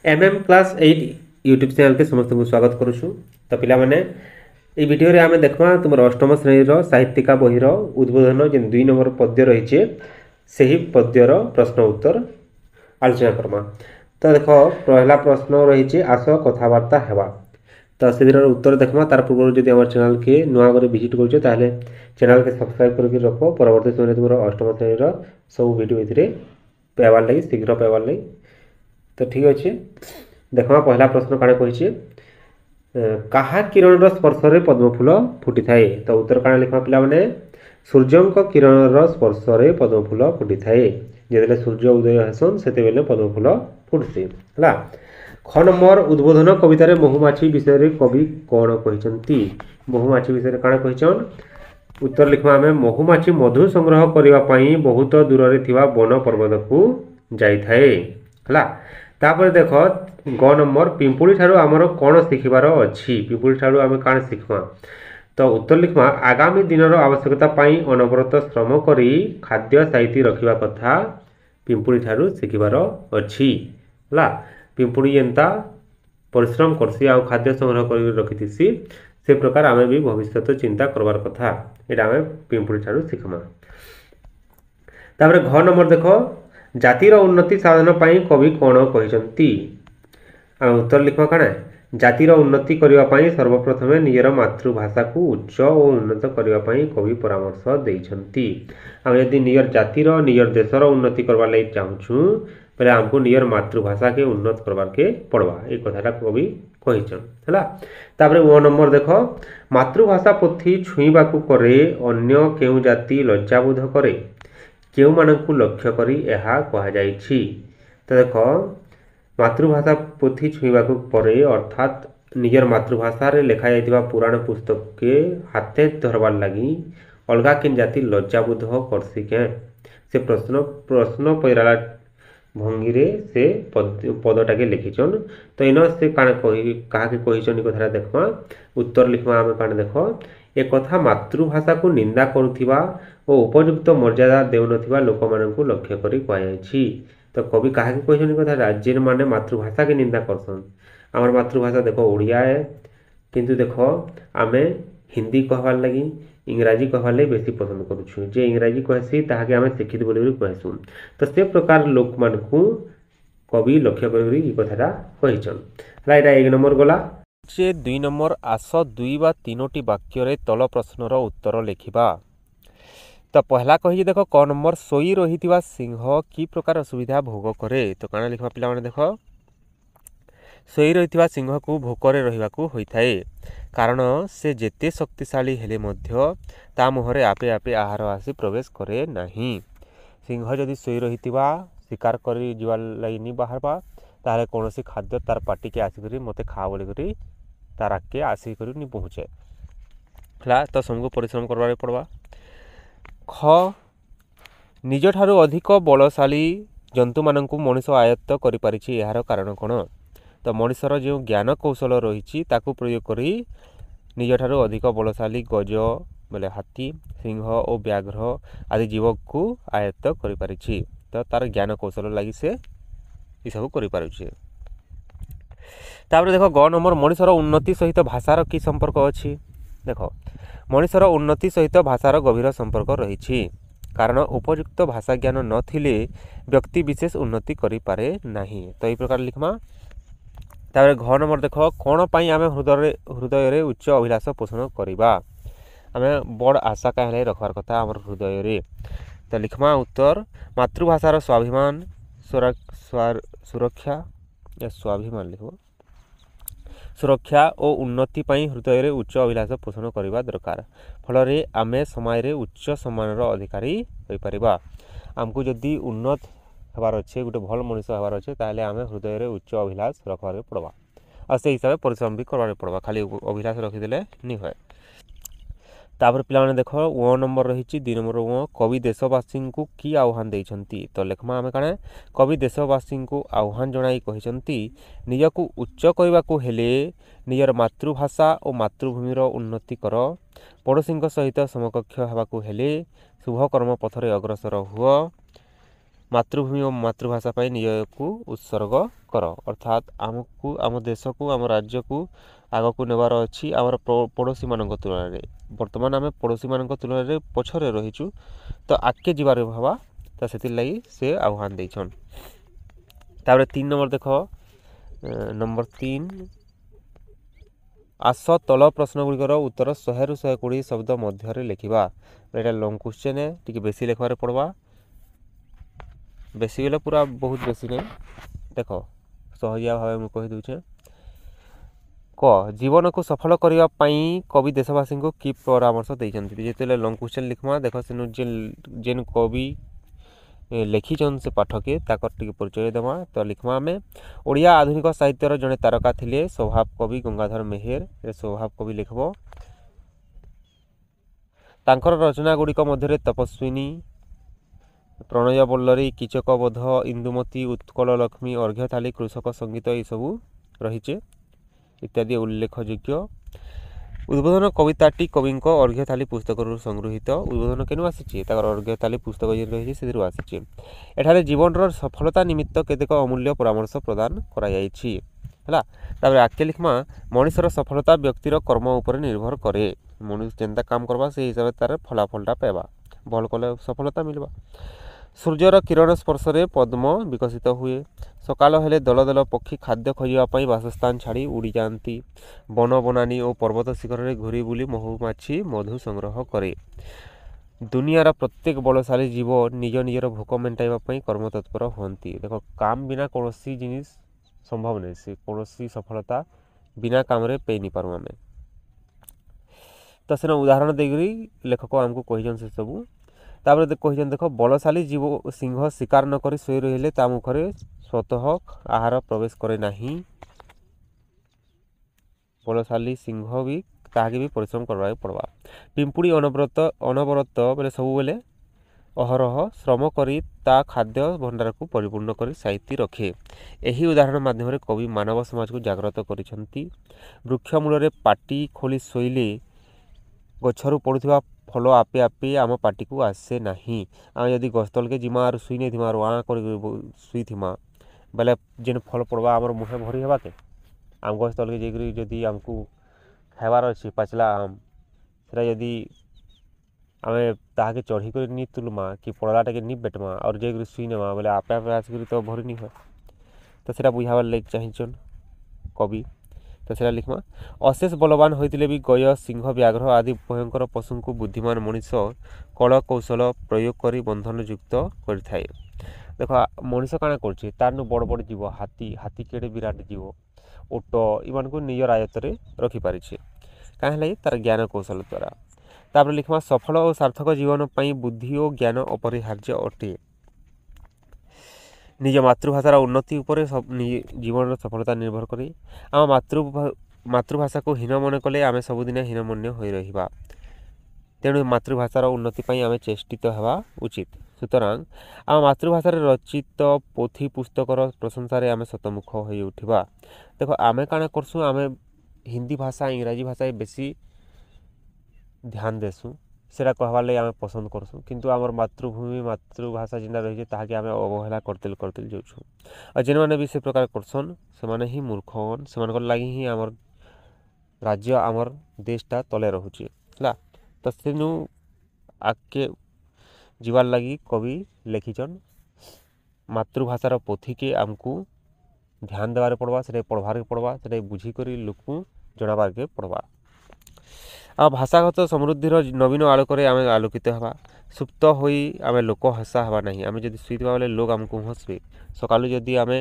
MM class 8 YouTube channel के समस्त को स्वागत करुछु। तो पिला माने এই ভিডিওরে আমি দেখবা তোমার অষ্টম শ্রেণীর সাহিত্যিকা বহির উদ্বোধন যে 2 নম্বর পদ্য রয়েছে সেই পদ্যর প্রশ্ন উত্তর আলোচনা করবা। তো দেখো পহলা প্রশ্ন রয়েছে আস কথাবার্তা হেবা। তো সেদিনের উত্তর দেখবা তার পূর্ব যদি আমার চ্যানেল কে নয়া করে ভিজিট করছো তাহলে চ্যানেল কে সাবস্ক্রাইব করকে রাখো। পরবর্তী সময়ে তোমার অষ্টম শ্রেণীর সব ভিডিও এথিরে পাইবার লাগি শীঘ্র পাইবার লাগি। তো ঠিক আছে देखा पहला प्रश्न काण कही कहा किरण स्पर्श पद्मफूल फुटी थाए। तो उत्तर काण लिखा पिला माने सूर्य किरण स्पर्श पद्मफूल फुटी थाए। जिते सूर्य उदय हेसन से पद्मफूल फुटसी है। ख नंबर उद्बोधन कवितार महुमाछी विषय कवि कौन कहते। महुमाछी विषय काण कहन उत्तर लिखा आम महुमाछी मधु संग्रह करने बहुत दूर से वन पर्वत को जाए है। तापर देख ग नंबर पिंपुड़ी ठारू आमर कौन शिखबार अच्छी। पिंपुड़ी ठारू आम कौन शिखमा। तो उत्तर लिखमा आगामी दिन आवश्यकता अनवरत श्रम करी खाद्य साइती रखा कथा पिंपुड़ी ठारू शिखबार अच्छी है। पिंपुड़ी एंता परिश्रम करसी आ खाद्य संग्रह कर रखी से प्रकार आम भी भविष्य चिंता करवार कथा यहाँ आम पिंपुड़ी ठारू शिखमा। तापर घ नंबर देख जातिर उन्नति साधन पाई कवि कौन कहते। उत्तर लिखा काण जातिर उन्नति करने सर्वप्रथमे निजर मातृभाषा को उच्च और उन्नत करने कवि परामर्श देइछंती। आम यदि निजर जातिर निजर देशर उन्नति करवा लगी चाहूँ पहले आमको निजर मातृभाषा के उन्नत करवार के पड़वा ये कथाटा कवि कहीचन है। तापर वो नंबर देख मातृभाषा पोथी छुईबा करे अन्य केउ जाति लज्जाबोध करे केउ मानकु लक्ष्य करी एहा कहा जाइछि। तो देख मातृभाषा पोथी छुईबा परे अर्थात निजर मातृभाषा रे लिखा जाइतिबा पुराण पुस्तक के हाथे धरबार लगी अलगा किन जाति लज्जाबोध करसी के से प्रश्न पैराला भंगी रे से पदटा के लिखिछन। तो इन से काण कही कहा के कहिछन कथा देखमा उत्तर लिखमा आमे काण देख एक कथा मातृभाषा को निंदा करुथिबा और उपयुक्त मर्यादा देउनथिबा लोक मानकु लक्ष्य करी कहैछि। तो कवि कहा कहते कथा राज्य माने मातृभाषा के निंदा करसन। आमर मातृभाषा देख ओडिया है किंतु देख आम हिंदी कहबार लगी इंग्राजी कहबार लगी बेसी पसंद करुछु। जे इंग्राजी कहसी ताहाके आम शिक्षित बोली कहसुन। तो से प्रकार लोक मानकु कवि लक्ष्य करी कथाटा कहिछन। राइट एक नंबर गला जे 2 नंबर आस 2 बा 3टी वाक्य रे तल प्रश्नर उत्तर लिखिबा। तो पहला कही देख क नंबर सोई रही सिंह कि प्रकार असुविधा भोग करे। तो काना लिखा पिला माने देख सोई रही सिंह को भोकरे रहिबाकू होइथाए कारण से जेते शक्तिशाली हेले मध्य ता मुहरे आपे आपे आहार आसी प्रवेश करे नहीं। सिंह जदि सोई रही शिकार करी जीवा लाइनी बाहरबा ताहले कोनोसी खाद्य तार पाटी के आसिकरी मते खा बोली करी तार आके आसिकरी नि पहुँचे है। तो सबको परिश्रम करबारे पड़वा। ख निज ठारू अधिक बलशाली जंतु मानकु मनीष आयत्त करि पारिछि यार कारण कोन। तो मनीषर जो ज्ञान कौशल रही ताकू प्रयोग करी निज ठारू अधिक बलशाली गज बोले हाथी सिंह और व्याघ्र आदि जीव को आयत्त करि पारिछि। तो तार ज्ञान कौशल लगी से ये सब करि पारुछि। तापर देख ग नंबर मनीषर उन्नति सहित भाषार की संपर्क अछि। देख मनीषर उन्नति सहित भाषार गभीर संपर्क रही कारण उपयुक्त भाषा ज्ञान नथिले व्यक्ति विशेष उन्नति करि पारे नाही। तो ये प्रकार लिखमा। तापर घ नंबर देख कौन पाई आमे हृदय रे उच्च अभिलाष पोषण करिबा। आमे बड़ आशा काहे रखवार कथा हमर हृदय रे। तो लिखमा उत्तर मातृभाषार स्वाभिमान सुरक्षा या स्वाभिमान लिखो सुरक्षा और उन्नति पाई हृदय रे उच्च अभिलाष पोषण करवा दरकार फल आमे समय रे उच्च सम्मान अधिकारी हो पारिबा। आमको जदि उन्नत हबार अच्छे गोटे भल मनीष हबार अच्छे ताहले आमे हृदय रे उच्च अभिलाष रखबार पड़वा और से हिसाब से परिश्रम भी करबार पड़वा खाली अभिलाष रखीदेले नहीं हुए। तापर पिला माने देख वो नंबर रही 2 नंबर वो कवि देशवासी को की आह्वान देइछंती। तो लेखमा आमे काने कवि देशवासी को आह्वान जणाई कहिसंती निजको उच्च करबाकू हेले निजर मातृभाषा और मातृभूमिर उन्नति कर पड़ोसी सहित समकक्ष हेबाकू हेले शुभ कर्म पथरे अग्रसर हुआ ମାତୃଭୂମି ଓ ମାତୃଭାଷା ପାଇଁ ନିଜକୁ ଉତ୍ସର୍ଗ କର। ଅର୍ଥାତ୍ ଆମକୁ ଆମ ଦେଶକୁ ଆମ ରାଜ୍ୟକୁ ଆଗକୁ ନେବାର ଅଛି ଆମର ପଡ଼ୋଶୀମାନଙ୍କ ତୁଳନାରେ। ବର୍ତ୍ତମାନ ଆମେ ପଡ଼ୋଶୀମାନଙ୍କ ତୁଳନାରେ ପଛରେ ରହିଛୁ, ତ ଆଗକେ ଯିବାର ଭାବା, ତ ସେଥିର୍ଲାଗି ସେ ଆହ୍ୱାନ ଦେଇଛନ୍। ତାପରେ 3 ନମ୍ବର ଦେଖ, ନମ୍ବର 3, ଆସ ତଳ ପ୍ରଶ୍ନଗୁଡ଼ିକର ଉତ୍ତର 100ରୁ 120 ଶବ୍ଦ ମଧ୍ୟରେ ଲେଖିବା। ଏଇଟା ଲଙ୍ଗ୍ କ୍ୱେଶ୍ଚନ୍ है, ଟିକେ ବେଶୀ ଲେଖବାରେ ପଡ଼ବା। ବେଶୀ ବେଲେ ପୁରା ବହୁତ ବେଶୀ ନାହିଁ, ଦେଖ ସହଜିଆ ଭାବେ ମୁଁ କହିଦେଉଛେ। କ ଜୀବନକୁ ସଫଳ କରିବା ପାଇଁ କବି ଦେଶବାସୀଙ୍କୁ କି ପରାମର୍ଶ ଦେଇଛନ୍ତି। ଯେତେବେଳେ ଲଙ୍ଗ୍ କ୍ୱେଶ୍ଚନ୍ ଲିଖ୍ମା, ଦେଖ ସେନୁ ଯେନ୍ କବି ଲେଖିଛନ୍ ସେ ପାଠକେ ତାକର ଟିକେ ପରିଚୟ ଦେମା। ତ ଲିଖ୍ମା ଆମେ, ଓଡ଼ିଆ ଆଧୁନିକ ସାହିତ୍ୟର ଜଣେ ତାରକା ଥିଲେ ସ୍ୱଭାବ କବି ଗଙ୍ଗାଧର ମେହେର। ସ୍ୱଭାବ କବି ଲେଖବ। ତାଙ୍କର ରଚନା ଗୁଡ଼ିକ ମଧ୍ୟରେ ତପସ୍ୱିନୀ, ପ୍ରଣୟ ବଲ୍ଲରୀ, କୀଚକବଧ, ଇନ୍ଦୁମତୀ, ଉତ୍କଳ ଲକ୍ଷ୍ମୀ, ଅର୍ଘ୍ୟଥାଳୀ, କୃଷକ ସଙ୍ଗୀତ ଏସବୁ ରହିଛେ ଇତ୍ୟାଦି ଉଲ୍ଲେଖଯୋଗ୍ୟ। ଉଦ୍ବୋଧନ କବିତାଟି କବିଙ୍କ ଅର୍ଘ୍ୟଥାଳୀ ପୁସ୍ତକରୁ ସଂଗୃହୀତ। ଉଦ୍ବୋଧନ କେନୁ ଆସିଛି, ତାଙ୍କର ଅର୍ଘ୍ୟଥାଳୀ ପୁସ୍ତକ ଯେନ୍ ରହିଛି ସେଥିରୁ ଆସିଛି। ଏଠାରେ ଜୀବନର ସଫଳତା ନିମିତ୍ତ କେତେକ ଅମୂଲ୍ୟ ପରାମର୍ଶ ପ୍ରଦାନ କରାଯାଇଛି ହେଲା। ତାପରେ ଆଗକେ ଲିଖ୍ମା, ମଣିଷର ସଫଳତା ବ୍ୟକ୍ତିର କର୍ମ ଉପରେ ନିର୍ଭର କରେ। ମଣିଷ ଯେନ୍ତା କାମ କରବା ସେଇ ହିସାବରେ ତାର ଫଳାଫଳଟା ପାଇବା, ଭଲ କଲେ ସଫଳତା ମିଳିବା। ସୂର୍ଯ୍ୟର କିରଣ ସ୍ପର୍ଶରେ ପଦ୍ମ ବିକଶିତ ହୁଏ। ସକାଳ ହେଲେ ଦଳ ଦଳ ପକ୍ଷୀ ଖାଦ୍ୟ ଖୋଜିବା ପାଇଁ ବାସସ୍ଥାନ ଛାଡ଼ି ଉଡ଼ିଯାଆନ୍ତି। ବନ ବନାନୀ ଓ ପର୍ବତ ଶିଖରରେ ଘୁରି ବୁଲି ମହୁମାଛି ମଧୁ ସଂଗ୍ରହ କରେ। ଦୁନିଆର ପ୍ରତ୍ୟେକ ବଳଶାଳୀ ଜୀବ ନିଜ ନିଜର ଭୋକ ମେଣ୍ଟାଇବା ପାଇଁ କର୍ମତତ୍ପର ହୁଅନ୍ତି। ଦେଖ କାମ ବିନା କୌଣସି ଜିନିଷ ସମ୍ଭବ ନାହିଁ, ସେ କୌଣସି ସଫଳତା ବିନା କାମରେ ପାଇନି ପାରୁ ଆମେ। ତ ସେନ ଉଦାହରଣ ଦେଇକରି ଲେଖକ ଆମକୁ କହିଛନ୍ ସେସବୁ। ତାପରେ କହିଛନ୍ ଦେଖ, ବଳଶାଳୀ ଜୀବ ସିଂହ ଶିକାର ନ କରି ଶୋଇ ରହିଲେ ତା ମୁଖରେ ସ୍ୱତଃ ଆହାର ପ୍ରବେଶ କରେ ନାହିଁ। ବଳଶାଳୀ ସିଂହ ବି ତାହାକେ ବି ପରିଶ୍ରମ କରିବାକୁ ପଡ଼ବା। ପିମ୍ପୁଡ଼ି ଅନବରତ ବେଲେ ସବୁବେଲେ ଅହରହ ଶ୍ରମ କରି ତା ଖାଦ୍ୟ ଭଣ୍ଡାରକୁ ପରିପୂର୍ଣ୍ଣ କରି ସାଇତି ରଖେ। ଏହି ଉଦାହରଣ ମାଧ୍ୟମରେ କବି ମାନବ ସମାଜକୁ ଜାଗ୍ରତ କରିଛନ୍ତି। ବୃକ୍ଷ ମୂଳରେ ପାଟି ଖୋଲି ଶୋଇଲେ ଗଛରୁ ପଡ଼ୁଥିବା ଫଳ ଆପେ ଆପେ ଆମ ପାଟିକୁ ଆସେ ନାହିଁ। ଆମେ ଯଦି ଗଛ ତଳକେ ଯିମା ଆରୁ ଶୁଇ ନେଇଥିମା ଆରୁ ଆଁ କରି ଶୁଇଥିମା ବେଲେ ଯେନ୍ ଫଳ ପଡ଼ବା ଆମର ମୁହେ ଭରି ହେବା କେ। ଆମ୍ ଗଛ ତଳକେ ଯାଇକରି ଯଦି ଆମକୁ ଖାଇବାର ଅଛି ପାଚିଲା ଆମ୍, ସେଟା ଯଦି ଆମେ ତାହାକେ ଚଢ଼ିକରି ନି ତୁଲ୍ମା କି ପଡ଼ଲାଟାକେ ନି ବେଟ୍ମା ଆର୍ ଯାଇକରି ଶୁଇ ନେମା ବେଲେ ଆପେ ଆପେ ଆସିକରି ତ ଭରି ନି ହୁଏ। ତ ସେଟା ବୁଝାବାର୍ ଲାଗି ଚାହିଁଛନ୍ କବି। ତ ସେଟା ଲିଖ୍ମା, ଅଶେଷ ବଳବାନ ହୋଇଥିଲେ ବି ଗୟ, ସିଂହ, ବ୍ୟାଘ୍ର ଆଦି ଭୟଙ୍କର ପଶୁଙ୍କୁ ବୁଦ୍ଧିମାନ ମଣିଷ କଳ କୌଶଳ ପ୍ରୟୋଗ କରି ବନ୍ଧନଯୁକ୍ତ କରିଥାଏ। ଦେଖ ମଣିଷ କାଣା କରୁଛେ, ତାରନୁ ବଡ଼ ବଡ଼ ଜୀବ ହାତୀ କେଡ଼େ ବିରାଟ ଜୀବ, ଓଟ ଏମାନଙ୍କୁ ନିଜର ଆୟତ୍ତରେ ରଖିପାରିଛେ କାଁ ହେଲାକି ତାର ଜ୍ଞାନ କୌଶଳ ଦ୍ୱାରା। ତାପରେ ଲିଖ୍ମା, ସଫଳ ଓ ସାର୍ଥକ ଜୀବନ ପାଇଁ ବୁଦ୍ଧି ଓ ଜ୍ଞାନ ଅପରିହାର୍ଯ୍ୟ ଅଟେ। ନିଜ ମାତୃଭାଷାର ଉନ୍ନତି ଉପରେ ଜୀବନର ସଫଳତା ନିର୍ଭର କରେ। ଆମ ମାତୃଭାଷାକୁ ହୀନ ମନେ କଲେ ଆମେ ସବୁଦିନେ ହୀନମନ୍ୟ ହୋଇ ରହିବା। ତେଣୁ ମାତୃଭାଷାର ଉନ୍ନତି ପାଇଁ ଆମେ ଚେଷ୍ଟିତ ହେବା ଉଚିତ। ସୁତରାଂ ଆମ ମାତୃଭାଷାରେ ରଚିତ ପୋଥି ପୁସ୍ତକର ପ୍ରଶଂସାରେ ଆମେ ଶତମୁଖ ହୋଇ ଉଠିବା। ଦେଖ ଆମେ କାଣା କରସୁଁ, ଆମେ ହିନ୍ଦୀ ଭାଷା ଇଂରାଜୀ ଭାଷାରେ ବେଶୀ ଧ୍ୟାନ ଦେସୁଁ, ସେଟା କହେବାର୍ ଲାଗି ଆମେ ପସନ୍ଦ କରସୁଁ। କିନ୍ତୁ ଆମର ମାତୃଭୂମି ମାତୃଭାଷା ଯେନ୍ଟା ରହିଛେ ତାହାକେ ଆମେ ଅବହେଳା କରିତେଲ୍ ଯାଉଛୁଁ। ଆଉ ଯେନ୍ମାନେ ବି ସେ ପ୍ରକାର କରସନ୍ ସେମାନେ ହିଁ ମୂର୍ଖନ୍, ସେମାନଙ୍କର ଲାଗି ହିଁ ଆମର୍ ରାଜ୍ୟ ଆମର୍ ଦେଶଟା ତଲେ ରହୁଛେ ହେଲା। ତ ସେନୁ ଆଗକେ ଯିବାର୍ ଲାଗି କବି ଲେଖିଛନ୍ ମାତୃଭାଷାର ପୋଥିକେ ଆମକୁ ଧ୍ୟାନ ଦେବାରେ ପଡ଼ବା, ସେଟା ପଢ଼ବାର୍କେ ପଡ଼ବା, ସେଟା ବୁଝିକରି ଲୋକକୁ ଜଣାବାର୍କେ ପଡ଼ବା। ଆଉ ଭାଷାଗତ ସମୃଦ୍ଧିର ନବୀନ ଆଲୋକରେ ଆମେ ଆଲୋକିତ ହେବା। ସୁପ୍ତ ହୋଇ ଆମେ ଲୋକ ହସା ହେବା ନାହିଁ। ଆମେ ଯଦି ଶୋଇଥିବା ବେଲେ ଲୋକ ଆମକୁ ହସବେ। ସକାଳୁ ଯଦି ଆମେ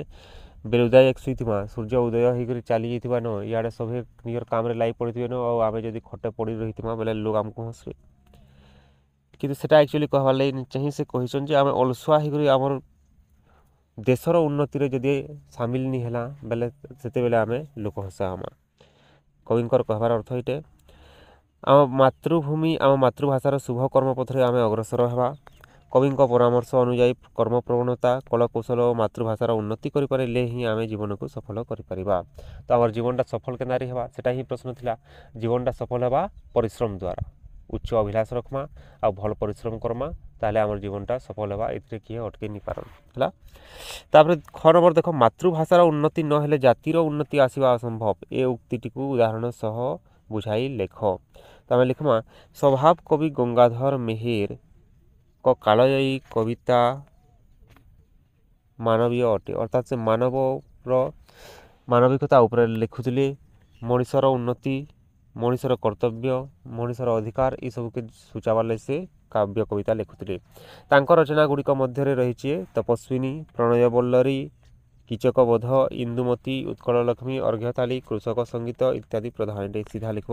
ବେଲୁଦାଏ ଶୋଇଥିବା, ସୂର୍ଯ୍ୟ ଉଦୟ ହେଇକରି ଚାଲି ଯାଇଥିବା ନ, ଇଆଡ଼େ ସଭେ ନିଜର କାମରେ ଲାଗି ପଡ଼ିଥିବେ ନ, ଆଉ ଆମେ ଯଦି ଖଟେ ପଡ଼ି ରହିଥିବା ବେଲେ ଲୋକ ଆମକୁ ହସବେ। କିନ୍ତୁ ସେଟା ଆକ୍ଚୁଆଲି କହେବାର୍ ଲାଗି ଚାହିଁ ସେ କହିଛନ୍ ଯେ ଆମେ ଅଳସୁଆ ହେଇକରି ଆମର୍ ଦେଶର ଉନ୍ନତିରେ ଯଦି ସାମିଲ ନି ହେଲା ବେଲେ ସେତେବେଲେ ଆମେ ଲୋକ ହସା ହେମା। କବିଙ୍କର କହିବାର ଅର୍ଥ ଏଇଟେ। ଆମ ମାତୃଭୂମି ଆମ ମାତୃଭାଷାର ଶୁଭ କର୍ମ ପଥରେ ଆମେ ଅଗ୍ରସର ହେବା। କବିଙ୍କ ପରାମର୍ଶ ଅନୁଯାୟୀ କର୍ମପ୍ରବଣତା, କଳକୌଶଳ ଓ ମାତୃଭାଷାର ଉନ୍ନତି କରିପାରିଲେ ହିଁ ଆମେ ଜୀବନକୁ ସଫଳ କରିପାରିବା। ତ ଆମର ଜୀବନଟା ସଫଳ କେନ୍ତାରି ହେବା, ସେଟା ହିଁ ପ୍ରଶ୍ନ ଥିଲା। ଜୀବନଟା ସଫଳ ହେବା ପରିଶ୍ରମ ଦ୍ୱାରା, उच्च अभिलाष रखमा आ भल परिश्रम करमा ताले आमर जीवनटा सफल होगा एथिरे किए अटके नहीं पारन है। तापर ख नंबर देख मातृभाषार उन्नति न हेले जातिर उन्नति आसवा असंभव ए उक्ति को उदाहरण सह बुझाई लेख। तो आम लिखमा स्वभाव कवि गंगाधर मेहेर को कालजयी कविता मानवीय अटे अर्थात से मानविकता उपर लिखुले मनीषर उन्नति मनीषर कर्तव्य मनीषर अधिकार ये सब के सूचाबार से काव्य कविता लिखुले। रचना गुड़िक मध्य रही तपस्विनी प्रणयवल्लरी कीचकबोध इंदुमती उत्कल लक्ष्मी अर्घ्यताली कृषक संगीत इत्यादि प्रधान सीधा लिख।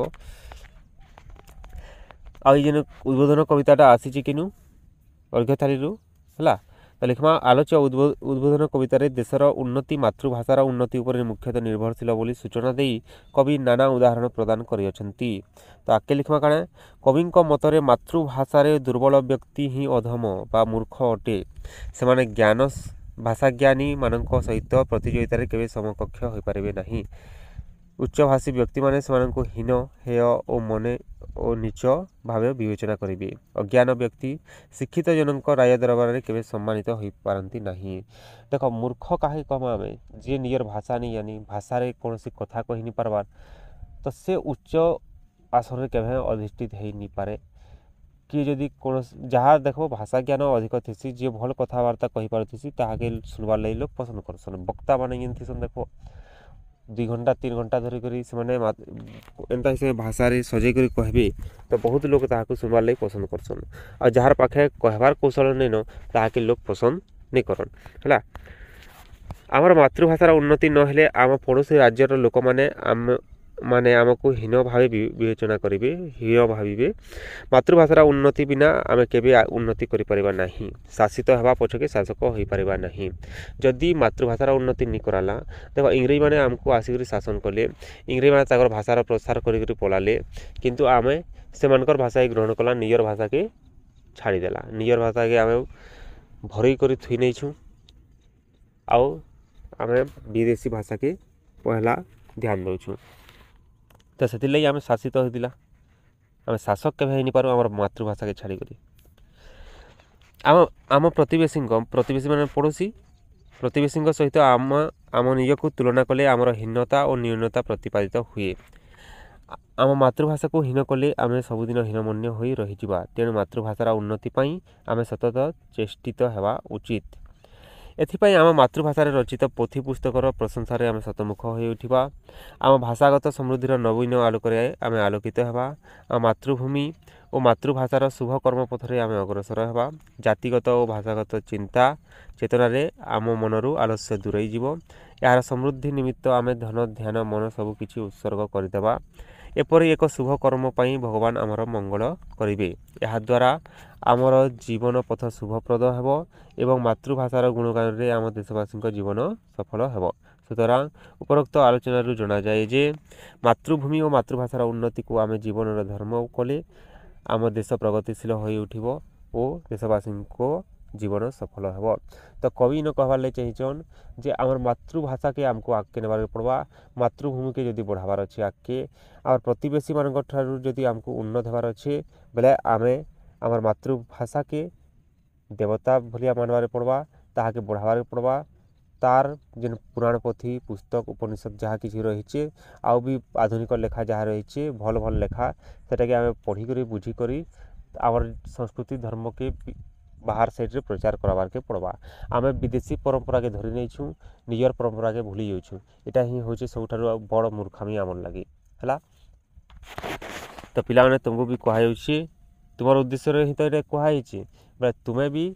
आन उद्बोधन कविताटा आसी किनु अर्घ्यताली है तो लिखमा आलोच्य उद्बोधन कवितार देशर उन्नति मातृभाषार उन्नति उपर मुख्यतः निर्भरशील बोली सूचना दे कवि नाना उदाहरण प्रदान करियछंती। तो आके लिखमा काण कवि मतरे मातृभाषार दुर्बल व्यक्ति ही अधम बा मूर्ख अटे से ज्ञान भाषाज्ञानी मानक सहित प्रतियोगितार केवे समकक्ष हो पारे नहीं। उच्चभाषी व्यक्ति माने सेमानंको हीन हेय और मने और नीच भाव विवेचना करेंगे। अज्ञान व्यक्ति शिक्षित जनक राय दरबार में केवे सम्मानित हो पारती नहीं। देख मूर्ख कहीं कम आम जी निजर भाषा नहीं जानी भाषा कौन सी कथा कही नहीं पार्बार तो से उच्च आसन में केवे अधिष्ठित हो नहीं पारे। किए जदि कौन जहाँ देख भाषा ज्ञान अधिक थी जी भल कथबार्ता कही पार्थी ताके सुनवार लगे लोग पसंद करसन। वक्ता मैंने जेन देख 2 घंटा 3 घंटा धरिक एंता से भाषा सजे कर कहबे तो बहुत लोग ताकू सुनवार लगे पसंद करसन। और जार पाखे कहबार कौशल नहीं न ताके लोग पसंद नहीं करन है। आमर मातृभाषार उन्नति न हेले आम पड़ोसी राज्यर लोक माने आमको हीन भाव विवेचना करेंगे हीन भावे। मातृभाषार उन्नति बिना आम केबे उन्नति करि परिबा नहीं। शासित हवा पछके शासक हो पारिबा नहीं जदि मातृभाषार उन्नति नहीं कराला। देखो इंग्रेज माने आमको आसिक शासन कले इंग्रेज माने ताकर भाषार प्रसार करी पलाले किंतु आमे सेमानकर भाषा ग्रहण कला निजर भाषा के छाड़ीदेला निजर भाषा के आम भरई कर थुई नहीं छूँ आउ आम विदेशी भाषा के पहला ध्यान दौछूँ। तो से लगे आम शासित होता आम शासक के नहीं पारू आम मातृभाषा के छाड़ी आम आम प्रतिवेशी मान पड़ोसी प्रतिवेशी सहित आम आम निज को तुलना कले आमर हीनता और न्यूनता प्रतिपादित हुए। आम मातृभाषा को हीन कले आम सबुदिन हीनमन्य हो रही। तेणु मातृभाषार उन्नति आम सतत चेष्टित हेबा उचित। एथिपाई आम मातृभाषा रचित पोथी पुस्तकर प्रशंसार आम शतमुख हो उठा। आम भाषागत समृद्धिर नवीन आलोक आम आलोकित हेबा। आम मातृभूमि और मातृभाषार शुभ कर्मपथरे आम अग्रसर हेबा। जातिगत और भाषागत चिंता चेतन आम मनरू आलस्य दूरई जीव। यार समृद्धि निमित्त आम धन ध्यान मन सबकि उत्सर्ग करदेबा। एपरि एक शुभ कर्म पाई भगवान आमर मंगल करिवे। यह द्वारा आमर जीवन पथ शुभप्रद हेबो एवं मातृभाषार गुणगान रे आम देशवासी जीवन सफल हेबो। सुतरां उपरोक्त आलोचना जना जाए जे मातृभूमि और मातृभाषार उन्नति को आम जीवन धर्म कले आम देश प्रगतिशील हो उठिबो और देशवासी को जीवन सफल हेबो। तो कवि न कहबार लगे चाहिए जे आमर मातृभाषा के आमको आगे नेबार पड़वा। मातृभूमि के जदि बढ़ावार अच्छे आगे आम प्रतिवेशी मान जदि आमको उन्नत होबार अच्छे बेले आमे आमर मातृभाषा के देवता भलिया मानवार पड़वा ताहाके बढ़ावार पड़वा। तार जेन पुराण पोथी पुस्तक उपनिषद जहाँ किसी रही आउ भी आधुनिक लेखा जहाँ रही भल भल लेखा सेटा के आमे पढ़ी बुझीक आमर संस्कृति धर्म के बाहर साइड रे प्रचार करवार के पड़वा। आम विदेशी परंपरा के धरी नहीं छूँ निजर परंपरा के भूली जाऊँ। यहाँ ही हूँ सब बड़ मूर्खामी आमर लगे है। तो पिला तुमको भी कहुच्छे तुम उद्देश्य ही तो ये कहुई बोले तुम्हें भी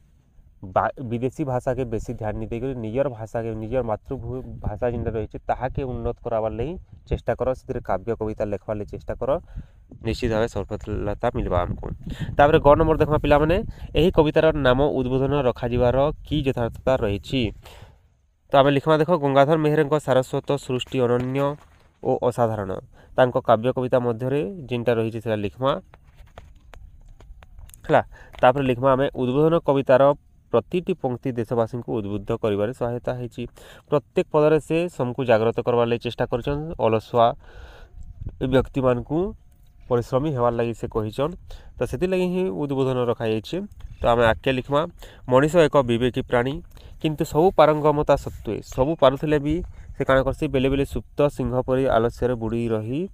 विदेशी भाषा के बेसी ध्यान नहीं देकर निजर भाषा के निजर मातृभूमि भाषा जेनटा रही ताके उन्नत कराबार लगी चेष्टा कर से काव्य कविता लिखवार लगी चेष्टा कर निश्चित भाव सफलता मिलवा आमको। तापर ग नंबर देखा पिला माने यही कवितार नाम उद्बोधन रखार कि यथार्थता रही। तो आम लिखमा देख गंगाधर मेहेर सारस्वत सृष्टि अनन्य और असाधारण तांको काव्य कविता मध्य जेनटा रही है लिखमा है। तापर लिखमा आम उद्बोधन कवितार प्रतिटी पंक्ति देशवासी को उद्बुद्ध कर सहायता होती। प्रत्येक पदर से सबको जागृत करवार चेष्टा कर अलसुआ व्यक्ति मान परिश्रमी हेबार लगी से कहीचन। तो से लगी ही उद्बोधन रखाई। तो आम आगे लिखमा मनीष एक विवेकी प्राणी किंतु सबू पारंगमता सत्वे सबू पारुले भी से काण करसी बेले बेले सुप्त सिंह परी आलस्य बुड़ी रही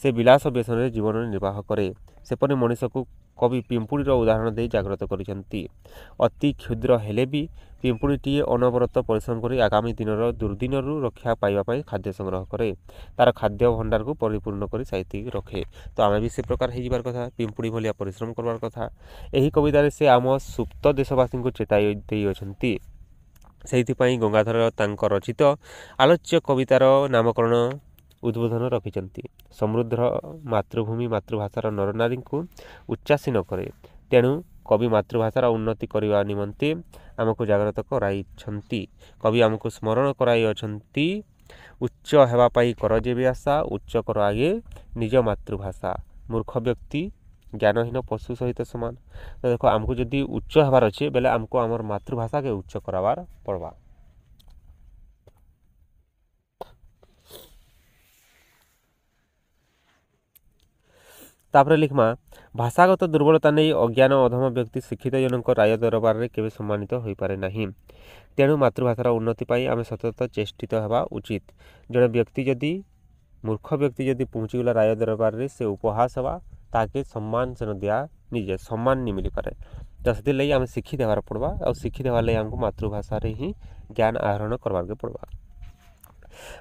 से विलास व्यसन जीवन निर्वाह करे। सेपरि मनीष को कवि पिंपुड़ीर उदाहरण दे जाग्रत करिसेंती। अति क्षुद्र हेले भी पिंपुड़ीटीए अनवरत परिश्रम कर आगामी दिन दुर्दिन रक्षा पाइबापी खाद्य संग्रह करे। तार खाद्य भंडार को परिपूर्ण कर साइति रखे। तो आम भी से प्रकार हो कथा पिंपुड़ी भाया परिश्रम करवार कथा। यही कवितार से आम सुप्त देशवासी को चेताई देइछंती। सेहिथिपाई गंगाधर तांक रचित आलोच्य कवितार नामकरण उद्बोधन रखिंट। समृद्ध मातृभूमि मातृभाषार नरनारी को उच्चासी न करे। तेणु कवि मातृभाषार उन्नति करने निमंते आमको जागृत कराई। कवि आमको स्मरण कराई अछंती उच्च हेबापाई कर जेबे आशा उच्च कर आगे निज मातृभाषा मूर्ख व्यक्ति ज्ञानहीन पशु सहित समान। तो देखो आमको जदि उच्च हबार अच्छे बेले आमको आमर मातृभाषा के उच्च करार पड़वा। तापर लिखमा भाषागत दुर्बलता नहीं अज्ञान अधम व्यक्ति शिक्षित जनक राय दरबार में केवे सम्मानित हो पारे नहीं। तेणु मातृभाषार उन्नति पाई आम सतत चेष्टित हेबा उचित। जड़े व्यक्ति जदि मूर्ख व्यक्ति जदि पहुँचीगला राय दरबार में से उपहास हेबा ताके सम्मान से न दिया निजे सम्मान नहीं मिल पारे। तो से आम शिक्षित होबार पड़वा और शिक्षित होगार लगी आमको मातृभाषा ही ज्ञान आहरण करवार के पड़वा।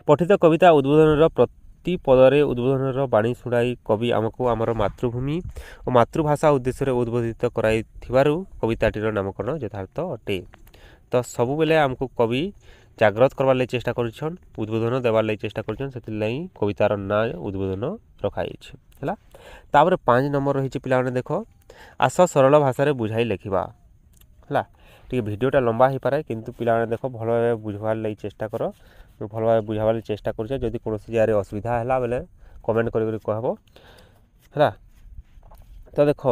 पठित कविता उद्बोधन प्रति पदरे उद्बोधन बाणी शुणाई कवि आमको आमर मातृभूमि और मातृभाषा उद्देश्य उद्बोधित कराई कविताटीर नामकरण यथार्थ अटे। तो सबु बेले आमको कवि जाग्रत करवार लगी चेष्टा करछन उद्बोधन देवार लगी चेष्टा करछन से कवितार ना उद्बोधन रखाई है। तापर 5 नंबर रही पिलाने देख आस सरल भाषा बुझाई लिखा है। टी भिडटा लंबा हो पाए किंतु पिलाने देख भल भाव बुझवार लगी चेष्टा कर भल भाव बुझावार चेष्टा कर जदि कौन जगह असुविधा है बेले कमेंट कर कहब है। तो देख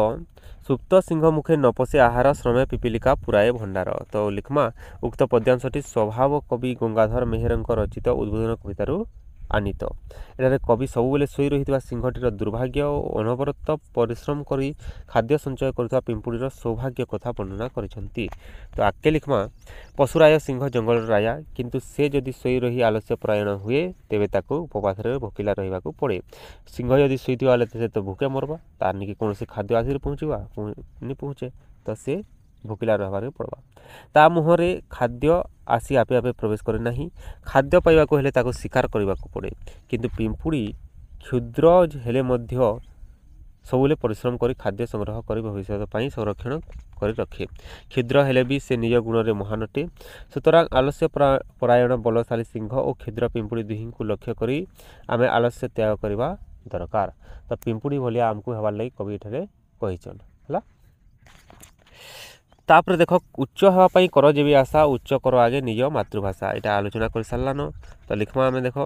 सुप्त सिंह मुखे न पशे आहार श्रमे पिपीलिका पुराए भंडार। तो लिखमा उक्त पद्यांशटी स्वभाव कवि गंगाधर मेहेरंक रचित उद्बोधन कवितारू आनीत। एठारे कवि सबुबले शोई रही सिंहटीर दुर्भाग्य और अनवरत परिश्रम करी खाद्य संचय करुवा पिंपुड़ीर सौभाग्य कथा वर्णना करिसेंती। तो आगे लिखमा पशुराय सिंह जंगल राजा किंतु से जदि शोई रही आलस्य परायण हुए तेबे ताकू उपवास भोकिला रहा पड़े। सिंह जदि शोईथिबा बेले से तो भूखे मरवा तार निके कौन खाद्य आदि पहुँचवा नहीं पहुँचे तो से भोकिला रहा पड़वा। ता मुहरे खाद्य आसी आपे आपे प्रवेश करे नहीं। खाद्य पाइबा को हेले ताको शिकार करने को पड़े किंतु पिंपुड़ी क्षुद्र हेले मध्य सबुले परिश्रम कर खाद्य संग्रह कर भविष्य संरक्षण कर रखे। क्षुद्र हेले भी से निज गुण में महान अटे। सुतरां आलस्य परायण बलशाली सिंह और क्षुद्र पिंपुड़ी दुही को लक्ष्य करी आमे आलस्य त्याग करवा दरकार। तो पिंपुड़ी भलिया आमको हेबार लगी कवि एठारे कहिछन है। तापर देख उच्च हाँपाई कर जेबी आशा उच्च कर आगे निज मातृभाषा यहाँ आलोचना कर सारान। तो लिखमा आम देख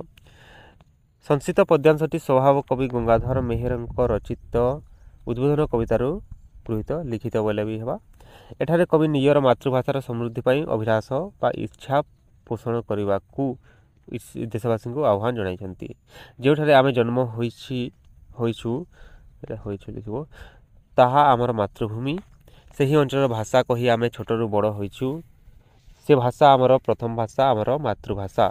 संस्कृत पद्यांशटी स्वभाव कवि गंगाधर मेहेरंक रचित उद्बोधन कवितारू गृहीत लिखित बोले भी हेबा। एठारे कवि निजर मातृभाषार समृद्धि पाई अभिलाष बा इच्छा पोषण करने को देशवासी को आह्वान जनाइछंती। जोठारे आमे जन्म होइछु लिखिबो ताहा आमर मातृभूमि से ही अंचल भाषा कही आमे छोटरू बड़ होइछु। से भाषा आमर प्रथम भाषा आमर मातृभाषा।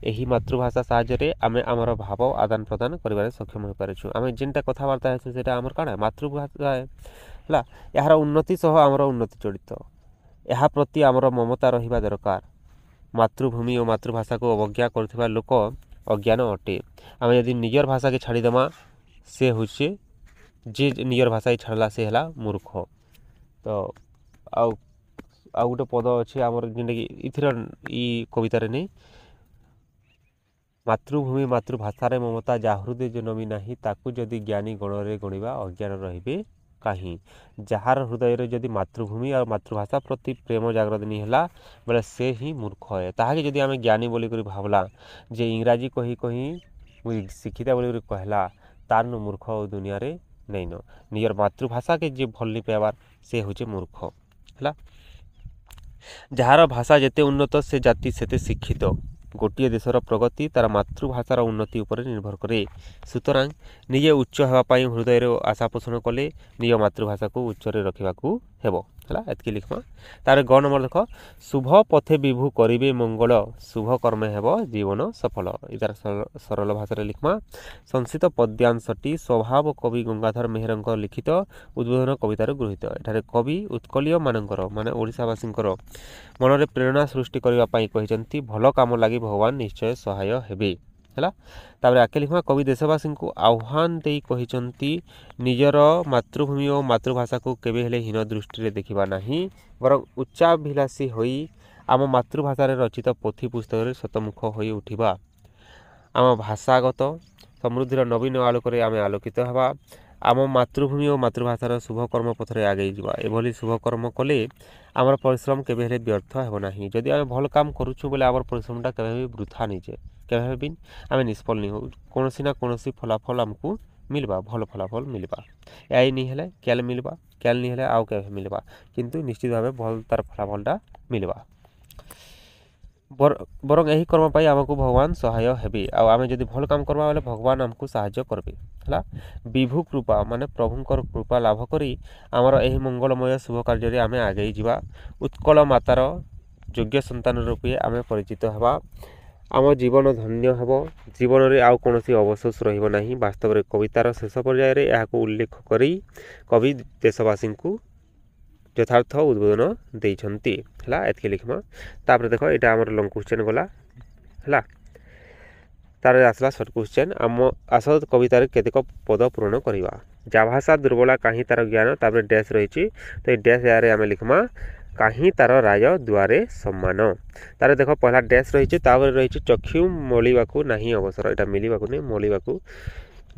यही मातृभाषा साहाय्य आमे आमर भाव आदान प्रदान करिबारे सक्षम हो पारिछु। आमे जेनटा कथबार्ता हेसु सेटा आमर काना मातृभाषा है। यार उन्नति सह आमर उन्नति जड़ित या प्रति आमर ममता रहिबा दरकार। मातृभूमि और मातृभाषा को अवज्ञा करुवा लोक अज्ञान अटे। आमे यदि निजर भाषा के छाड़ीदेमा से होचे जे निजर भाषा ही छाड़ला से है मूर्ख। तो आउ गोटे पद अच्छे आमर जेनटा कि इथर कवितार नहीं मातृभूमि मातृभाषार ममता जा हृदय जनमी नाही ताकू जदि ज्ञानी गणरे गणिबा अज्ञान रहिबे कहीं। जार हृदय जदि मातृभूमि और मातृभाषा प्रति प्रेम जागृत नहीं है बेले से ही मूर्ख है। ताकि जदि आम ज्ञानी बोली भावला जे इंग्राजी कही कही शिक्षिता बोली कहला तार मूर्ख दुनिया रे नहीं न। निजर मातृभाषा के जे भल नहीं पाइबार से हूँ मूर्ख है। जार भाषा जेते उन्नत से जाति सेते शिक्षित। ଗୋଟିଏ ଦେଶର ପ୍ରଗତି ତାର ମାତୃଭାଷାର ଉନ୍ନତି ଉପରେ ନିର୍ଭର କରେ। ସୁତରାଂ ନିଜେ ଉଚ୍ଚ ହେବା ପାଇଁ ହୃଦୟରେ ଆଶା ପୋଷଣ କଲେ ନିଜ ମାତୃଭାଷାକୁ ଉଚ୍ଚରେ ରଖିବାକୁ ହେବ। ହେଲା, ଏତିକି ଲିଖ୍ମା। ତାର ଗ ନମ୍ବର ଦେଖ, ଶୁଭ ପଥେ ବିଭୁ କରିବେ ମଙ୍ଗଳ, ଶୁଭ କର୍ମେ ହେବ ଜୀବନ ସଫଳ। ଏଇଟାର ସରଳ ଭାଷାରେ ଲିଖ୍ମା। ସଂସ୍କୃତ ପଦ୍ୟାଂଶଟି ସ୍ୱଭାବ କବି ଗଙ୍ଗାଧର ମେହେରଙ୍କ ଲିଖିତ ଉଦ୍ବୋଧନ କବିତାରୁ ଗୃହୀତ। ଏଠାରେ କବି ଉତ୍କଳୀୟମାନଙ୍କର ମାନେ ଓଡ଼ିଶାବାସୀଙ୍କର ମନରେ ପ୍ରେରଣା ସୃଷ୍ଟି କରିବା ପାଇଁ କହିଛନ୍ତି, ଭଲ କାମ ଲାଗି ଭଗବାନ ନିଶ୍ଚୟ ସହାୟ ହେବେ। ହେଲା, ତାପରେ ଆକେ ଲିଖ୍ମା। କବି ଦେଶବାସୀଙ୍କୁ ଆହ୍ୱାନ ଦେଇ କହିଛନ୍ତି, ନିଜର ମାତୃଭୂମି ଓ ମାତୃଭାଷାକୁ କେବେ ହେଲେ ହୀନ ଦୃଷ୍ଟିରେ ଦେଖିବା ନାହିଁ, ବରଂ ଉଚ୍ଚାଭିଳାଷୀ ହୋଇ ଆମ ମାତୃଭାଷାରେ ରଚିତ ପୋଥି ପୁସ୍ତକରେ ଶତମୁଖ ହୋଇ ଉଠିବା। ଆମ ଭାଷାଗତ ସମୃଦ୍ଧିର ନବୀନ ଆଲୋକରେ ଆମେ ଆଲୋକିତ ହେବା। ଆମ ମାତୃଭୂମି ଓ ମାତୃଭାଷାର ଶୁଭକର୍ମ ପଥରେ ଆଗେଇ ଯିବା। ଏଭଳି ଶୁଭକର୍ମ କଲେ ଆମର ପରିଶ୍ରମ କେବେ ହେଲେ ବ୍ୟର୍ଥ ହେବ ନାହିଁ। ଯଦି ଆମେ ଭଲ କାମ କରୁଛୁ ବୋଲେ ଆମର ପରିଶ୍ରମଟା କେବେ ବି ବୃଥା ନେଇଯାଏ, କେବେ ବି ଆମେ ନିଷ୍ଫଳ ନି ହଉ, କୌଣସି ନା କୌଣସି ଫଳାଫଳ ଆମକୁ ମିଳିବା, ଭଲ ଫଳାଫଳ ମିଳିବା। ଏଇ ନି ହେଲେ କେଲ୍ ମିଳିବା, କେଲ୍ ନି ହେଲେ ଆଉ କେବେ ମିଳିବା, କିନ୍ତୁ ନିଶ୍ଚିତ ଭାବେ ଭଲ ତାର ଫଳାଫଳଟା ମିଳିବା। ବରଂ ଏହି କର୍ମ ପାଇଁ ଆମକୁ ଭଗବାନ ସହାୟ ହେବେ। ଆଉ ଆମେ ଯଦି ଭଲ କାମ କରିବା ବେଲେ ଭଗବାନ ଆମକୁ ସାହାଯ୍ୟ କରିବେ। ହେଲା, ବିଭୁ କୃପା ମାନେ ପ୍ରଭୁଙ୍କର କୃପା ଲାଭ କରି ଆମର ଏହି ମଙ୍ଗଳମୟ ଶୁଭ କାର୍ଯ୍ୟରେ ଆମେ ଆଗେଇ ଯିବା। ଉତ୍କଳ ମାତାର ଯୋଗ୍ୟ ସନ୍ତାନ ରୂପେ ଆମେ ପରିଚିତ ହେବା। ଆମ ଜୀବନ ଧନ୍ୟ ହେବ। ଜୀବନରେ ଆଉ କୌଣସି ଅବଶୋଷ ରହିବ ନାହିଁ। ବାସ୍ତବରେ କବିତାର ଶେଷ ପର୍ଯ୍ୟାୟରେ ଏହାକୁ ଉଲ୍ଲେଖ କରି କବି ଦେଶବାସୀଙ୍କୁ ଯଥାର୍ଥ ଉଦ୍ବୋଧନ ଦେଇଛନ୍ତି। ହେଲା, ଏତିକି ଲିଖ୍ମା। ତାପରେ ଦେଖ, ଏଇଟା ଆମର ଲଙ୍ଗ କ୍ୱେଶ୍ଚନ୍ ଗଲା। ହେଲା, ତାର ଆସିଲା ସର୍ଟ କ୍ୱେଶ୍ଚନ୍। ଆସ କବିତାରେ କେତେକ ପଦ ପୂରଣ କରିବା। ଯା ଭାଷା ଦୁର୍ବଳା କାହିଁ ତାର ଜ୍ଞାନ, ତାପରେ ଡ୍ୟାସ୍ ରହିଛି, ତ ଏଇ ଡ୍ୟାସ୍ ୟାରେ ଆମେ ଲିଖ୍ମା କାହିଁ ତାର ରାୟ ଦୁଆରେ ସମ୍ମାନ। ତାର ଦେଖ, ପହଲା ଡ୍ୟାସ୍ ରହିଛି, ତାପରେ ରହିଛି ଚକ୍ଷୁ ମଳିବାକୁ ନାହିଁ ଅବସର। ଏଇଟା ମିଳିବାକୁ ନାହିଁ, ମଳିବାକୁ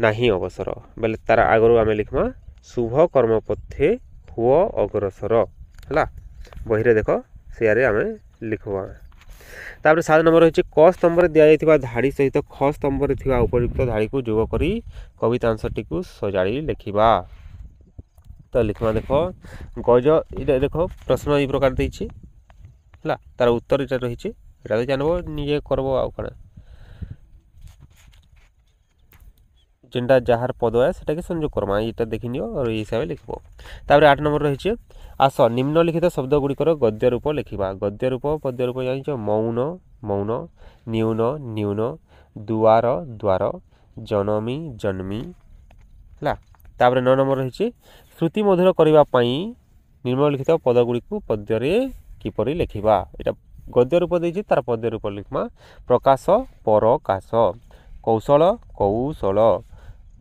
ନାହିଁ ଅବସର ବେଲେ ତାର ଆଗରୁ ଆମେ ଲିଖ୍ମା ଶୁଭ କର୍ମ ପଥେ ହୁଅ ଅଗ୍ରସର। ହେଲା, ବହିରେ ଦେଖ ସେୟାରେ ଆମେ ଲିଖ୍ବା। ତାପରେ 7 ନମ୍ବର ରହିଛି, କ ସ୍ତମ୍ଭରେ ଦିଆଯାଇଥିବା ଧାଡ଼ି ସହିତ ଖ ସ୍ତମ୍ଭରେ ଥିବା ଉପଯୁକ୍ତ ଧାଡ଼ିକୁ ଯୋଗ କରି କବିତାଂଶଟିକୁ ସଜାଡ଼ି ଲେଖିବା। ତ ଲିଖ୍ମା ଦେଖ, ଗଜ ଏଇଟା ଦେଖ ପ୍ରଶ୍ନ ଏଇ ପ୍ରକାର ଦେଇଛି। ହେଲା, ତାର ଉତ୍ତର ଏଇଟା ରହିଛି, ଏଇଟା ତ ଜାଣିବ ନିଜେ କରବ ଆଉ କାଣା, ଯେନ୍ଟା ଯାହାର ପଦ ଏ ସେଟାକେ ସଂଯୋଗ କର୍ମା, ଏଇଟା ଦେଖିନିଅ ଆଉ ଏଇ ହିସାବରେ ଲେଖିବ। ତାପରେ 8 ନମ୍ବର ରହିଛି, ଆସ ନିମ୍ନଲିଖିତ ଶବ୍ଦ ଗୁଡ଼ିକର ଗଦ୍ୟ ରୂପ ଲେଖିବା। ଗଦ୍ୟ ରୂପ ପଦ୍ୟ ରୂପ ଜାଣିଛ, ମୌନ ମୌନ, ନ୍ୟୁନ ନ୍ୟୁନ, ଦୁଆର ଦ୍ୱାର, ଜନମୀ ଜନ୍ମୀ। ହେଲା, ତାପରେ 9 ନମ୍ବର ରହିଛି, ଶ୍ରୁତି ମଧୁର କରିବା ପାଇଁ ନିମ୍ନଲିଖିତ ପଦ ଗୁଡ଼ିକୁ ପଦ୍ୟରେ କିପରି ଲେଖିବା। ଏଇଟା ଗଦ୍ୟ ରୂପ ଦେଇଛି, ତାର ପଦ୍ୟ ରୂପ ଲିଖ୍ମା। ପ୍ରକାଶ ପରକାଶ, କୌଶଳ କୌଶଳ,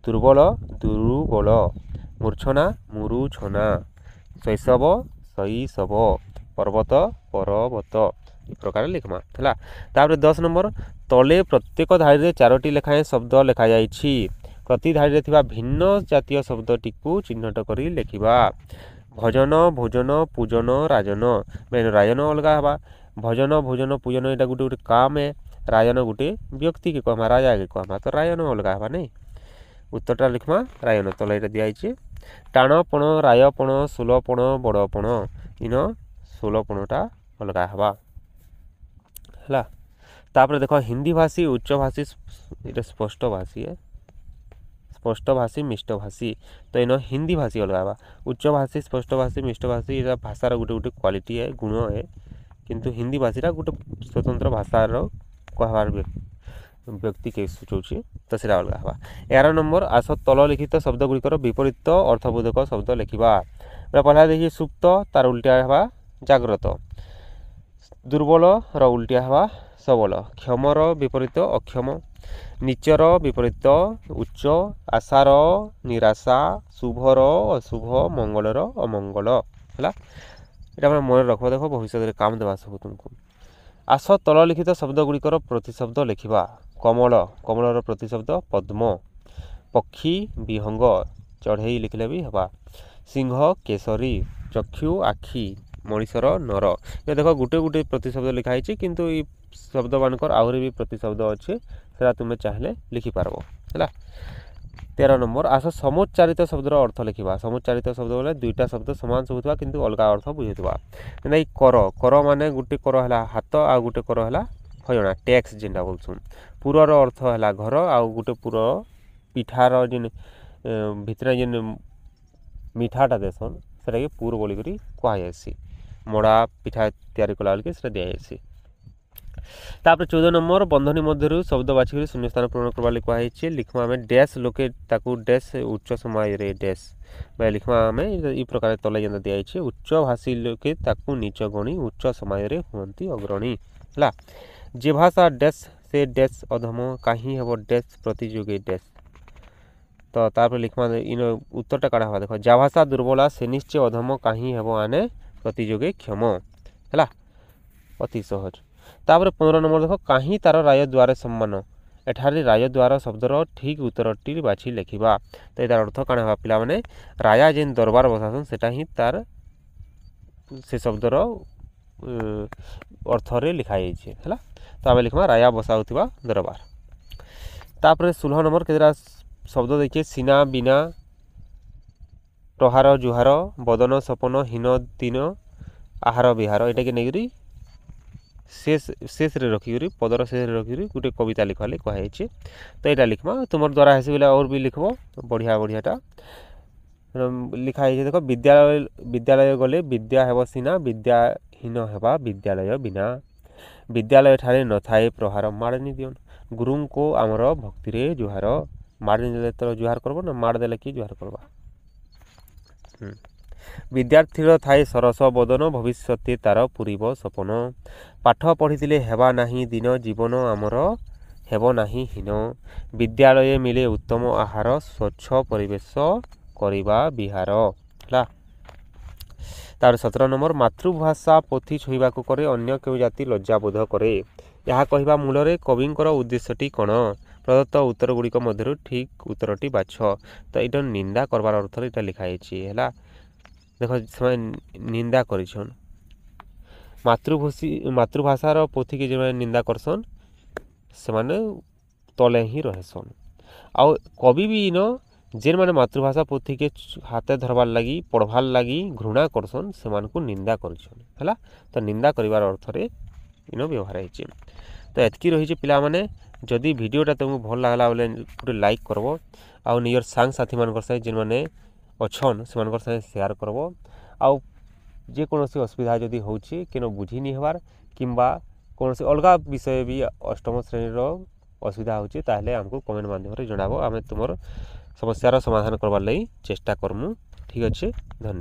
ଦୁର୍ବଳ ଦୁର୍ବଳ, ମୂର୍ଚ୍ଛନା ମୁରୁଛନା, ଶୈଶବ ଶୈଶବ, ପର୍ବତ ପର୍ବତ, ଏ ପ୍ରକାର ଲେଖ୍ମା। ହେଲା, ତାପରେ 10 ନମ୍ବର, ତଳେ ପ୍ରତ୍ୟେକ ଧାଡ଼ିରେ 4ଟି ଲେଖାଏଁ ଶବ୍ଦ ଲେଖାଯାଇଛି। ପ୍ରତି ଧାଡ଼ିରେ ଥିବା ଭିନ୍ନ ଜାତୀୟ ଶବ୍ଦଟିକୁ ଚିହ୍ନଟ କରି ଲେଖିବା। ଭଜନ ଭୋଜନ ପୂଜନ ରାଜନ, ରାଜନ ଅଲଗା ହେବା। ଭଜନ ଭୋଜନ ପୂଜନ ଏଇଟା ଗୋଟେ ଗୋଟେ କାମ ଏ, ରାଜନ ଗୋଟେ ବ୍ୟକ୍ତିକେ କହମା, ରାଜାକେ କହମା, ତ ରାଜନ ଅଲଗା ହେବା ନାଇଁ। ଉତ୍ତରଟା ଲିଖ୍ମା ରାଜନ, ତଳେ ଏଇଟା ଦିଆଯାଇଛି। ଟାଣ ପଣ ରାୟ ପଣ ଷୋଲ ପଣ ବଡ଼ ପଣ, ଇନ ଷୋଲ ପଣଟା ଅଲଗା ହେବା। ହେଲା, ତାପରେ ଦେଖ, ହିନ୍ଦୀ ଭାଷୀ ଉଚ୍ଚ ଭାଷୀ, ଏଇଟା ସ୍ପଷ୍ଟ ଭାଷୀ ଏ, ସ୍ପଷ୍ଟ ଭାଷୀ ମିଷ୍ଟ ଭାଷୀ, ତ ଇନ ହିନ୍ଦୀ ଭାଷୀ ଅଲଗା ହେବା। ଉଚ୍ଚ ଭାଷୀ ସ୍ପଷ୍ଟ ଭାଷୀ ମିଷ୍ଟ ଭାଷୀ ଏଇଟା ଭାଷାର ଗୋଟେ ଗୋଟେ କ୍ୱାଲିଟି ଏ, ଗୁଣ ଏ, କିନ୍ତୁ ହିନ୍ଦୀ ଭାଷୀଟା ଗୋଟେ ସ୍ୱତନ୍ତ୍ର ଭାଷାର କହିବାର ବ୍ୟକ୍ତିକେ ସୂଚାଉଛି, ତ ସେଇଟା ଅଲଗା ହେବା। 11 ନମ୍ବର, ଆସ ତଳ ଲିଖିତ ଶବ୍ଦ ଗୁଡ଼ିକର ବିପରୀତ ଅର୍ଥବୋଧକ ଶବ୍ଦ ଲେଖିବା। ପହଲା ଦେଖି ସୁପ୍ତ, ତାର ଉଲ୍ଟିଆ ହେବା ଜାଗ୍ରତ। ଦୁର୍ବଳର ଉଲ୍ଟିଆ ହେବା ସବଳ। କ୍ଷମର ବିପରୀତ ଅକ୍ଷମ। ନିଚର ବିପରୀତ ଉଚ୍ଚ। ଆଶାର ନିରାଶା। ଶୁଭର ଅଶୁଭ। ମଙ୍ଗଳର ଅମଙ୍ଗଳ। ହେଲା, ଏଇଟା ଆମେ ମନେ ରଖିବ, ଦେଖ ଭବିଷ୍ୟତରେ କାମ ଦେବା ସବୁ ତୁମକୁ। ଆସ ତଳ ଲିଖିତ ଶବ୍ଦ ଗୁଡ଼ିକର ପ୍ରତିଶବ୍ଦ ଲେଖିବା। କମଳ, କମଳର ପ୍ରତିଶବ୍ଦ ପଦ୍ମ। ପକ୍ଷୀ ବିହଙ୍ଗ, ଚଢ଼େଇ ଲେଖିଲେ ବି ହେବା। ସିଂହ କେଶରୀ, ଚକ୍ଷୁ ଆଖି, ମଣିଷର ନର। ଏ ଦେଖ ଗୋଟେ ଗୋଟେ ପ୍ରତିଶବ୍ଦ ଲେଖା ହେଇଛି, କିନ୍ତୁ ଏଇ ଶବ୍ଦମାନଙ୍କର ଆହୁରି ବି ପ୍ରତିଶବ୍ଦ ଅଛି, ସେଟା ତୁମେ ଚାହିଁଲେ ଲିଖିପାରବ। ହେଲା, 13 ନମ୍ବର, ଆସ ସମୁଚ୍ଚାରିତ ଶବ୍ଦର ଅର୍ଥ ଲେଖିବା। ସମୁଚ୍ଚାରିତ ଶବ୍ଦ ବୋଲେ ଦୁଇଟା ଶବ୍ଦ ସମାନ ଶୁଭୁଥିବା କିନ୍ତୁ ଅଲଗା ଅର୍ଥ ବୁଝୁଥିବା। ଯେନ୍ତାକି କର, କର ମାନେ ଗୋଟେ କର ହେଲା ହାତ ଆଉ ଗୋଟେ କର ହେଲା हजणा टैक्स जेनटा बोलछुन पुरर अर्थ है घर आउ गोटे पुर पिठार जेन भितर जेन मिठाटा देसन सेटा के पुर बोलिक कहुसी मड़ा पिठा तैयारी कला बेलके से दिजासी। तापर 14 नंबर बंधनी मध्य शब्द बाछिक शून्य स्थान पूरण करवा कहुई लिखमा आम डैश लोके ताकू डैश उच्च समय डैश लिखमा आम इ प्रकार तले जेन दिखाई उच्च भाषी लोके ताकू नीच गणी उच्च समय हुंती अग्रणी है जे भाषा डैश से डैश अधम कहीं हम डैश प्रतियोगी डैश तो तापर लिखमा इन उत्तरटा काढ़ा हवा देख जा भाषा दुर्बला से निश्चय अधम कहीं हम आने प्रतियोगी क्षम है अति सहज। तापर 15 नंबर देख कहीं तार राय द्वारे सम्मान एठारे राय द्वार शब्दर ठीक उत्तरटी बाछि लिखा तो यार अर्थ काण हवा पिला माने राया जेन दरबार बसासन सेटा ही तार से शब्दर अर्थरे लिखाई है तो आम लिखा राया बसाउथिबा दरबार। तापर 16 नंबर केतरा शब्द देखिए सीना बिना प्रहार जुहार बदन सपन हीन दिन आहार विहार यहाँ के नहीं शेष रखिक पदर शेष रखिक गोटे कविता लिखा कहुई तो यहाँ लिखमा तुम द्वारा हेसी बोले और भी लिखब बढ़िया बढ़ियाटा लिखाई देख विद्यालय विद्यालय गले विद्या हेब सीना विद्याहीन हेबा विद्यालय बिना विद्यालय ठारे न थाए प्रहार माड़नी दियन गुरु को आमर भक्ति रे जुहार माड़नी देले तो जुहार करब ना माड़ देले कि जुहार करबा। विद्यार्थीर थाए सरस बदन भविष्य तार पूरीब सपन पाठ पढ़ी हेबा नाही दिन जीवन आमर हेब नाही हीन विद्यालय मिले उत्तम आहार स्वच्छ परिवेश करिबा बिहार है। तार 17 नंबर मातृभाषा पोथी छुईबा को करे अन्य केउ जाति लज्जाबोध करे यह कहवा मूल कविंकर उद्देश्यटी कौन प्रदत्त उत्तर गुड़िक मध्य ठीक उत्तरटी बाछ तो यहाँ निंदा करवार अर्थ यहाँ लिखाई है देख से निंदा करछन मातृभाषार पोथी के जो निंदा करसन से माने तले ही रहेसन आउ कवि भी इन जेन माने मातृभाषा पोथी के हाथे धरबार लगी पढ़वार लगी घृणा करसन से मानकु निंदा करछन है तो निंदा करिवार अर्थ रे इन व्यवहार है। तो एतकी रही पिला माने जदि वीडियोटा तुमको भल लगला बोले गोटे लाइक करब आउ नियर सांग साथी मान साथ जेन माने अच्छन से मान साथ शेयर करब आउ जेकोसी असुविधा जदि होछि केनो बुझी नहीं हबार किंबा कौन से अलग विषय भी अष्टम श्रेणी असुविधा होछि ताहले हमको कमेंट माध्यम जनाबो आमे तुमर समस्यार समाधान करबार लई चेष्टा करमु। ठीक अच्छे धन्यवाद।